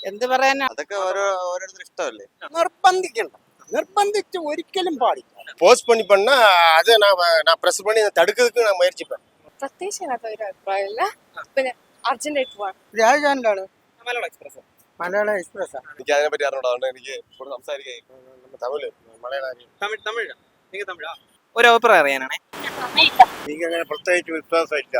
എന്ത് പറയാനാ, അതൊക്കെ ഓരോരുത്തർ ഇഷ്ടമല്ലേ. നിർബന്ധിക്കണ്ട, നിർബന്ധിച്ച് ഒരിക്കലും പാടില്ല. போஸ்ட் பண்ணி பண்ணா அதை நான் ப்ரெஸ் பண்ணி தடுக்கிறதுக்கு நான் முயற்சிப்பேன். പ്രത്യേകിച്ച് അതിനകത്ത് ഒരു അഭിപ്രായമില്ല. പിന്നെ അർജന്റായിട്ട് പോവാം. രാജാണ്ടാണ് മലയാളം എക്സ്പ്രസ്. മലയാള എക്സ്പ്രസ്. എനിക്ക് അതിനെ പറ്റി അറിഞ്ഞൂടാ, അതുകൊണ്ട് എനിക്ക് ഇവിടെ സംസാരിക്കാൻ തമിഴ് മലയാളം തമിഴ് നിങ്ങൾ തമിഴാ? ഒരു അഭിപ്രായം അറിയാനാണേ. എനിക്കങ്ങനെ പ്രത്യേകിച്ച് വിശ്വാസമില്ല.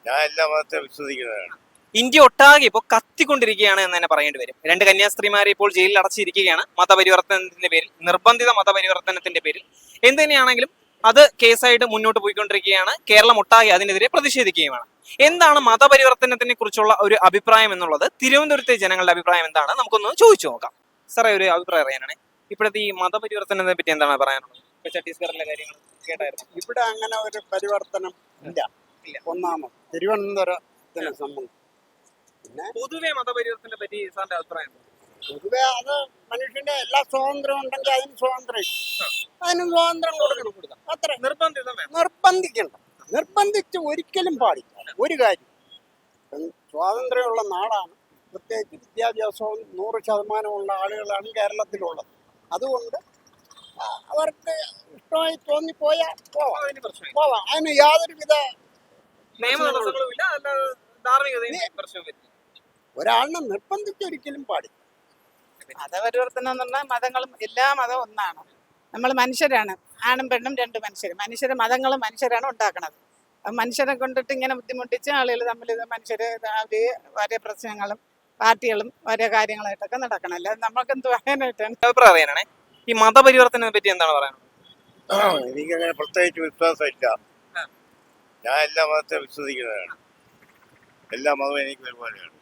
ഞാൻ എല്ലാ മതത്തെ വിശ്വസിക്കുന്നതാണ്. ഇന്ത്യ ഒട്ടാകെ ഇപ്പോൾ കത്തിക്കൊണ്ടിരിക്കുകയാണ് എന്ന് തന്നെ പറയേണ്ടി വരും. 2 കന്യാസ്ത്രീമാരെ ഇപ്പോൾ ജയിലിൽ അടച്ചിരിക്കുകയാണ് മതപരിവർത്തനത്തിന്റെ പേരിൽ, നിർബന്ധിത മതപരിവർത്തനത്തിന്റെ പേരിൽ. എന്ത് തന്നെയാണെങ്കിലും അത് കേസായിട്ട് മുന്നോട്ട് പോയിക്കൊണ്ടിരിക്കുകയാണ്. കേരളം ഒട്ടാകെ അതിനെതിരെ പ്രതിഷേധിക്കുകയുമാണ്. എന്താണ് മതപരിവർത്തനത്തിനെ കുറിച്ചുള്ള ഒരു അഭിപ്രായം എന്നുള്ളത്, തിരുവനന്തപുരത്തെ ജനങ്ങളുടെ അഭിപ്രായം എന്താണ്, നമുക്കൊന്ന് ചോദിച്ചു നോക്കാം. സാറേ, ഒരു അഭിപ്രായം അറിയാനാണ്. ഇപ്പോഴത്തെ ഈ മതപരിവർത്തനത്തെ പറ്റി എന്താണ് പറയാനുള്ളത്? ഇപ്പൊ ഛത്തീസ്ഗഡിലെ കാര്യങ്ങൾ കേട്ടായിരുന്നു. ഇവിടെ അങ്ങനെ ഒരു പരിവർത്തനം ഇല്ല. ഒന്നാമത് തിരുവനന്തപുരത്തിനെ സംബന്ധിച്ച്. പിന്നെ പൊതുവെ മതപരിവർത്തനത്തെ പറ്റി സാറിന്റെ അഭിപ്രായം? പൊതുവെ അത് മനുഷ്യന്റെ എല്ലാ സ്വാതന്ത്ര്യം ഉണ്ടെങ്കിൽ അതിന് സ്വാതന്ത്ര്യം, അതിന് സ്വാതന്ത്ര്യം കൊടുക്കണം. അത്ര നിർബന്ധിതം വേണം. നിർബന്ധിക്കണ്ട, നിർബന്ധിച്ച് ഒരിക്കലും പാടില്ല ഒരു കാര്യം. സ്വാതന്ത്ര്യമുള്ള നാടാണ്. പ്രത്യേകിച്ച് വിദ്യാഭ്യാസവും 100% ആളുകളാണ് കേരളത്തിലുള്ളത്. അതുകൊണ്ട് അവർക്ക് ഇഷ്ടമായി തോന്നിപ്പോയാൽ പോവാം. അതിന് യാതൊരുവിധ നിയമ തടസ്സങ്ങളും ഇല്ല, അല്ലാതെ ധാർമ്മികതയും പ്രശ്നവും. ഒരാളിനെ നിർബന്ധിച്ച് ഒരിക്കലും പാടില്ല. മതപരിവർത്തനം എന്ന് പറഞ്ഞാൽ മതങ്ങളും എല്ലാ മതവും ഒന്നാണ്. നമ്മൾ മനുഷ്യരാണ്, ആണും പെണ്ണും 2 മനുഷ്യർ. മതങ്ങളും മനുഷ്യരാണ് ഉണ്ടാക്കണത്. മനുഷ്യരെ കൊണ്ടിട്ട് ഇങ്ങനെ ബുദ്ധിമുട്ടിച്ച് ആളുകൾ തമ്മിൽ മനുഷ്യര് ഓരോ പ്രശ്നങ്ങളും പാർട്ടികളും ഓരോ കാര്യങ്ങളായിട്ടൊക്കെ നടക്കണം. അല്ലാതെ നമുക്ക് എന്ത് പറയാനായിട്ടാണ്? അഭിപ്രായം അറിയാനാണേ. ഈ മതപരിവർത്തനത്തെ പറ്റി എന്താണ് പറയാനുള്ളത്? എനിക്കങ്ങനെ പ്രത്യേകിച്ച് വിശ്വാസമില്ല. ഞാൻ എല്ലാ മതത്തെ വിശ്വസിക്കുന്നതാണ്. എല്ലാ മതവും എനിക്ക് ഒരുപോലെയാണ്.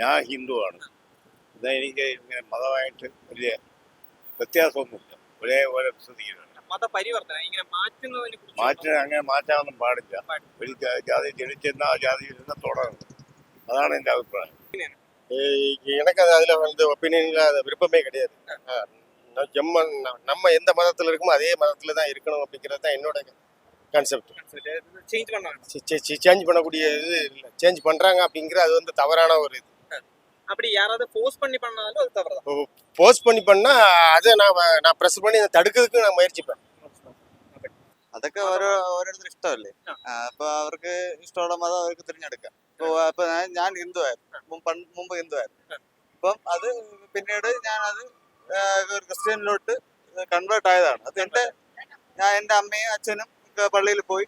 ഞാൻ ഹിന്ദുവാണ്. എന്നാൽ എനിക്ക് ഇങ്ങനെ മതമായിട്ട് വലിയ വ്യത്യാസമൊന്നുമില്ല. ഒരേപോലെ വിശ്വസിക്കുന്നതാണ്. മതപരിവർത്തനം ഇങ്ങനെ അങ്ങനെ മാറ്റാനൊന്നും പാടില്ല. ഒരു ജാതി ജനിച്ചെന്ന ആ ജാതി തുടങ്ങും. അതാണ് എൻ്റെ അഭിപ്രായം. எனக்கு அதில் ஒப்பீனியன் விருப்பமே கிடையாது. நம்ம எந்த மதத்தில் இருக்குமோ அதே மதத்தில் தான் இருக்கணும் அப்படிங்கிறது தான் என்னோட கான்செப்ட். சேஞ்ச் பண்ணக்கூடிய இது இல்லை. சேஞ்ச் பண்ணுறாங்க அப்படிங்கிற அது வந்து தவறான ஒரு இது. அப்படி யாராவது போஸ்ட் பண்ணி பண்ணாலும் அது தவறு தான். போஸ்ட் பண்ணி பண்ணால் அதை நான் ப்ரெஸ் பண்ணி தடுக்கிறதுக்கு நான் முயற்சிப்பேன். അതൊക്കെ ഓരോരുത്തർ ഇഷ്ടമല്ലേ. അപ്പൊ അവർക്ക് ഇഷ്ടമുള്ള മതം അവർക്ക് തിരഞ്ഞെടുക്കാം. ഇപ്പൊ ഞാൻ ഹിന്ദുവായിരുന്നു, മുമ്പ് ഹിന്ദുവായിരുന്നു. അപ്പം അത് പിന്നീട് ഞാനത് ക്രിസ്ത്യനിലോട്ട് കൺവേർട്ട് ആയതാണ്. അത് എൻ്റെ അമ്മയും അച്ഛനും പള്ളിയിൽ പോയി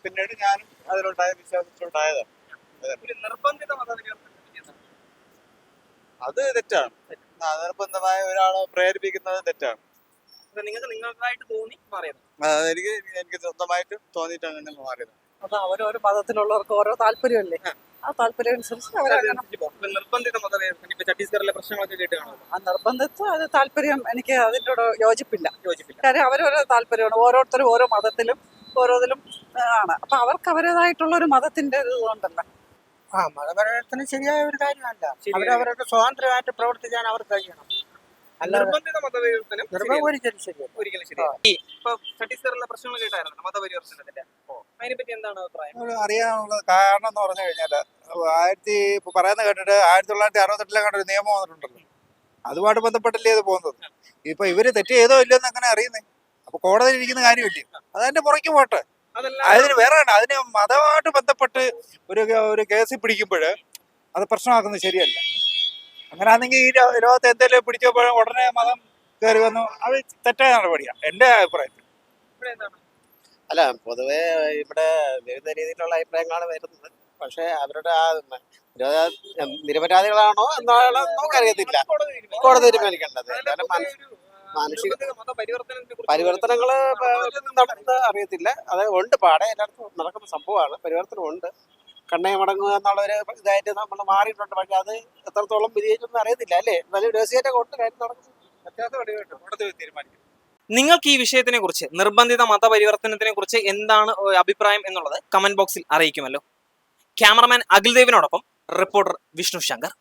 പിന്നീട് ഞാനും അതിലോട്ടായ വിശ്വാസത്തിലോട്ടായതാണ്. അത് തെറ്റാണ്. നിർബന്ധമായ ഒരാളെ പ്രേരിപ്പിക്കുന്നത് തെറ്റാണ്. നിങ്ങൾക്കായിട്ട് തോന്നി മാറിയത്? എനിക്ക് സ്വന്തമായിട്ട് തോന്നിയിട്ട് അങ്ങനെ മാറിയത്. അത് ഓരോരോ മതത്തിലുള്ളവർക്ക് ഓരോ താല്പര്യമല്ലേ, ആ താല്പര്യം അനുസരിച്ച് നിർബന്ധിത മതപരിവർത്തനം ഛത്തീസ്ഗഡിലെ പ്രശ്നങ്ങളൊക്കെ കേട്ടാണ്. ആ നിർബന്ധത്തെ അത് താല്പര്യം എനിക്ക് അതിൻ്റെ യോജിപ്പില്ല. കാര്യം അവരോരോ താല്പര്യമാണ്. ഓരോരുത്തരും ഓരോ മതത്തിലും ഓരോതിലും ആണ്. അപ്പൊ അവർക്ക് അവരുടേതായിട്ടുള്ള ഒരു മതത്തിന്റെ ഇതുകൊണ്ടല്ല. മതപരിവർത്തനം ശരിയായ ഒരു കാര്യമല്ല. അവരവരുടെ സ്വാതന്ത്ര്യമായിട്ട് പ്രവർത്തിക്കാൻ അവർ കഴിയണം. നിർബന്ധിത മതപരിവർത്തനം ഒരിക്കലും ശരിയല്ല. ഇപ്പൊ ഛത്തീസ്ഗഡിലെ പ്രശ്നങ്ങൾ കേട്ടായിരുന്നു മതപരിവർത്തനത്തിന്റെ. അതിനെപ്പറ്റി എന്താണ് അഭിപ്രായം? അറിയാനുള്ള കാരണം എന്ന് പറഞ്ഞു കഴിഞ്ഞാൽ പറയുന്ന കേട്ടിട്ട് 1968 കണ്ടൊരു നിയമം വന്നിട്ടുണ്ടല്ലോ. അതുമായിട്ട് ബന്ധപ്പെട്ടല്ലേ ഇത് പോകുന്നത്. ഇപ്പൊ ഇവര് തെറ്റ് ചെയ്തോ ഇല്ലെന്ന് എങ്ങനെ അറിയുന്നേ? അപ്പൊ കോടതിയിൽ ഇരിക്കുന്ന കാര്യമില്ലേ, അതതിന്റെ പുറയ്ക്ക് പോട്ടെ. അതിന് വേറെ അതിന് മതമായിട്ട് ബന്ധപ്പെട്ട് ഒരു കേസിൽ പിടിക്കുമ്പോൾ അത് പ്രശ്നമാക്കുന്നത് ശരിയല്ല. അങ്ങനെയാണെങ്കിൽ ഈ ലോകത്ത് എന്തെങ്കിലും പിടിച്ചപ്പോഴും ഉടനെ മതം കയറി വന്നു, അത് തെറ്റായ നടപടിയാണ് എൻ്റെ അഭിപ്രായത്തിൽ. അല്ല, പൊതുവെ ഇവിടെ വിവിധ രീതിയിലുള്ള അഭിപ്രായങ്ങളാണ് വരുന്നത്. പക്ഷെ അവരുടെ ആ നിരപരാധികളാണോ എന്നാണ് നമുക്കറിയത്തില്ല. കോടതി തീരുമാനിക്കേണ്ടത്. മാനസിക പരിവർത്തനങ്ങള് നടത്തുന്നത് അറിയത്തില്ല. അത് ഉണ്ട്, പാടെ എല്ലായിടത്തും നടക്കുന്ന സംഭവമാണ്. പരിവർത്തനം ഉണ്ട്. കണ്ണയെ മടങ്ങുക എന്നുള്ളൊരു ഇതായിട്ട് നമ്മൾ മാറിയിട്ടുണ്ട്. പക്ഷെ അത് എത്രത്തോളം വിജയിച്ചൊന്നും അറിയത്തില്ല അല്ലേ. എന്നാലും രഹസ്യമായിട്ട് കൊണ്ട് കാര്യം നടക്കുന്നു. തീരുമാനിക്കും. നിങ്ങൾക്ക് ഈ വിഷയത്തിനെ കുറിച്ച്, നിർബന്ധിത മതപരിവർത്തനത്തിനെ കുറിച്ച് എന്താണ് അഭിപ്രായം എന്നുള്ളത് കമന്റ് ബോക്സിൽ അറിയിക്കുമല്ലോ. ക്യാമറമാൻ അഖിൽ ദേവിനോടൊപ്പം റിപ്പോർട്ടർ വിഷ്ണു ശങ്കർ.